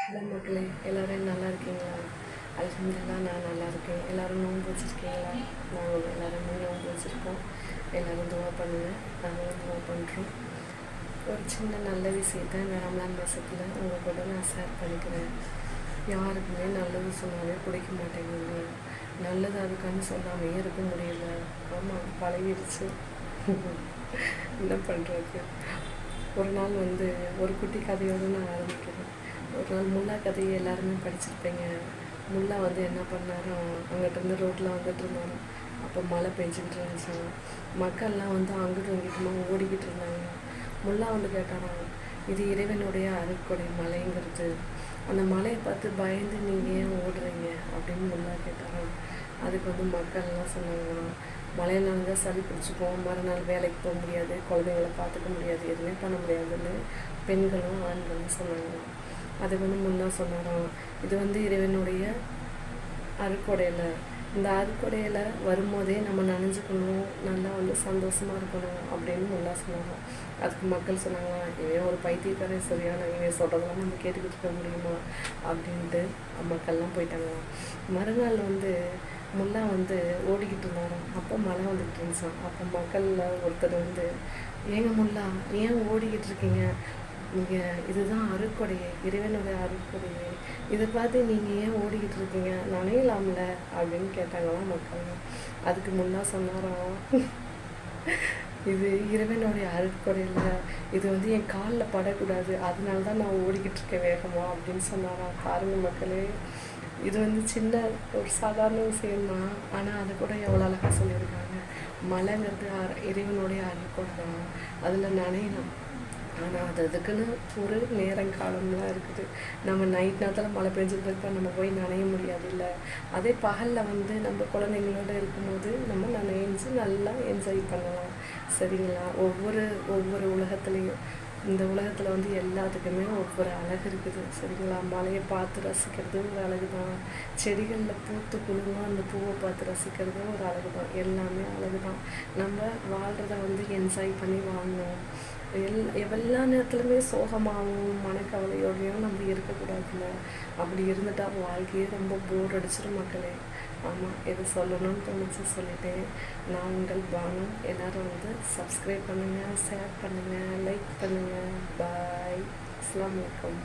Hello மக்களே, எல்லோரும் நல்லா இருக்கீங்களா? அல்ஹம்துலில்லாஹ் நான் நல்லா இருக்கேன். எல்லோரும் நோன்பு வச்சுருக்கீங்களா? நாங்கள் எல்லோருமே நோன்பு வச்சுருக்கோம். எல்லோரும் துவா பண்ணுங்கள், நாங்களும் துவா பண்ணுறோம். ஒரு சின்ன நல்ல விஷயத்தை இந்த ரமலான் மாதத்தில் உங்கள் கூட நான் ஷேர் பண்ணிக்கிறேன். யாருக்குமே நல்லது சொன்னாலே பிடிக்க மாட்டேங்குது. நல்லது அதுக்கான சொல்லாமே இருக்க முடியல. ஆமாம், பழகிடுச்சு. என்ன பண்ணுறது? ஒரு நாள் ஒரு குட்டி கதையோடு நான் ஆரம்பிக்கிறேன். ஒரு நாள் முல்லா கதையை எல்லாருமே படிச்சிருப்பீங்க. முல்லா என்ன பண்ணாராம், அங்கிட்டிருந்து ரோட்டில் வந்துட்டு இருந்தாராம். அப்போ மழை பெஞ்சிட்டு இருந்துச்சான். மக்கள்லாம் அங்கிட்டும் இங்கிட்டுமா ஓடிக்கிட்டு இருந்தாங்க. முல்லா கேட்டாராம், இது இறைவனுடைய அருட்கொடை மலைங்கிறது. அந்த மலையை பார்த்து பயந்து நீங்கள் ஏன் ஓடுறீங்க அப்படின்னு முல்லா கேட்டாராம். அதுக்கு மக்கள்லாம் சொன்னாங்களாம், மழையில் நனைஞ்சா சளி பிடிச்சிப்போம், மறுநாள் வேலைக்கு போக முடியாது, குழந்தைங்கள பார்த்துக்க முடியாது, எதுவுமே பண்ண முடியாதுன்னு பெண்களும் ஆண்களும் சொன்னாங்களாம். அதுக்கு முன்னா சொன்னாராம், இது இறைவனுடைய அருட்கொடையில், இந்த அருட்கொடையில் வரும்போதே நம்ம நினைஞ்சுக்கணும், நல்லா சந்தோஷமாக இருக்கணும் அப்படின்னு முல்லா சொன்னாங்க. அதுக்கு மக்கள் சொன்னாங்களாம், இவன் ஒரு பைத்தியக்காரன், சரியான இவன் சொல்கிறதெல்லாம் நம்ம கேட்டுக்கிட்டு இருக்க முடியுமா அப்படின்ட்டு மக்கள்லாம் போயிட்டாங்களாம். மறுநாள் முல்லா ஓடிக்கிட்டு இருந்தாராம். அப்போ மழை வந்துக்கிட்டு இருந்துச்சான். அப்போ மக்களில் ஒருத்தர் ஏங்க முல்லா, ஏன் ஓடிக்கிட்டு இருக்கீங்க? நீங்கள் இதுதான் அருட்கொடையே, இறைவனுடைய அருட்கொடையே, இதை பார்த்து நீங்கள் ஏன் ஓடிக்கிட்டு இருக்கீங்க, நனையலாம்ல அப்படின்னு கேட்டாங்களாம் மக்கள். அதுக்கு முன்னா சொன்னாராம், இது இறைவனுடைய அருட்கொடையில், இது என் காலில் படக்கூடாது, அதனால தான் நான் ஓடிக்கிட்டு இருக்கேன் வேகமாக அப்படின்னு சொன்னாராம். பாருங்கள் மக்களே, இது சின்ன ஒரு சாதாரண விஷயம்தான், ஆனால் அதை கூட எவ்வளோ அழகாக சொல்லியிருக்காங்க. மழைங்கிறது இறைவனுடைய அருட்கொடை தான், அதில் நனையலாம். ஆனால் அதுக்குன்னு ஒரு நேரங்காலம்லாம் இருக்குது. நம்ம நைட் நேரத்தில் மழை பெஞ்சிட்டு இருப்போம், நம்ம போய் நனைய முடியாது இல்லை. அதே பகலில் நம்ம குழந்தைங்களோடு இருக்கும்போது நம்ம நனைஞ்சு நல்லா என்ஜாய் பண்ணலாம். சரிங்களா? ஒவ்வொரு உலகத்துலேயும், இந்த உலகத்தில் எல்லாத்துக்குமே ஒவ்வொரு அழகு இருக்குது. சரிங்களா? மழையை பார்த்து ரசிக்கிறது ஒரு அழகு தான், செடிகளில் பூத்து குலுங்கும் அந்த பூவை பார்த்து ரசிக்கிறதும் ஒரு அழகு தான். எல்லாமே அழகு தான். நம்ம வாழ்கிறத என்ஜாய் பண்ணி வாழணும். எல்லா நேரத்துலையுமே சோகமாகவும் மனக்கவலையோடையும் நம்ம இருக்கக்கூடாதுல்ல. அப்படி இருந்துட்டால் வாழ்க்கையே ரொம்ப போர் அடிச்சிடும் மக்களே. ஆமாம், எது சொல்லணும்னு தோணுச்சு சொல்லிட்டேன். நான் உங்கள் பானு. எல்லோரும் சப்ஸ்கிரைப் பண்ணுங்கள், ஷேர் பண்ணுங்கள், லைக் பண்ணுங்கள். பாய். அஸ்ஸலாமு அலைக்கும்.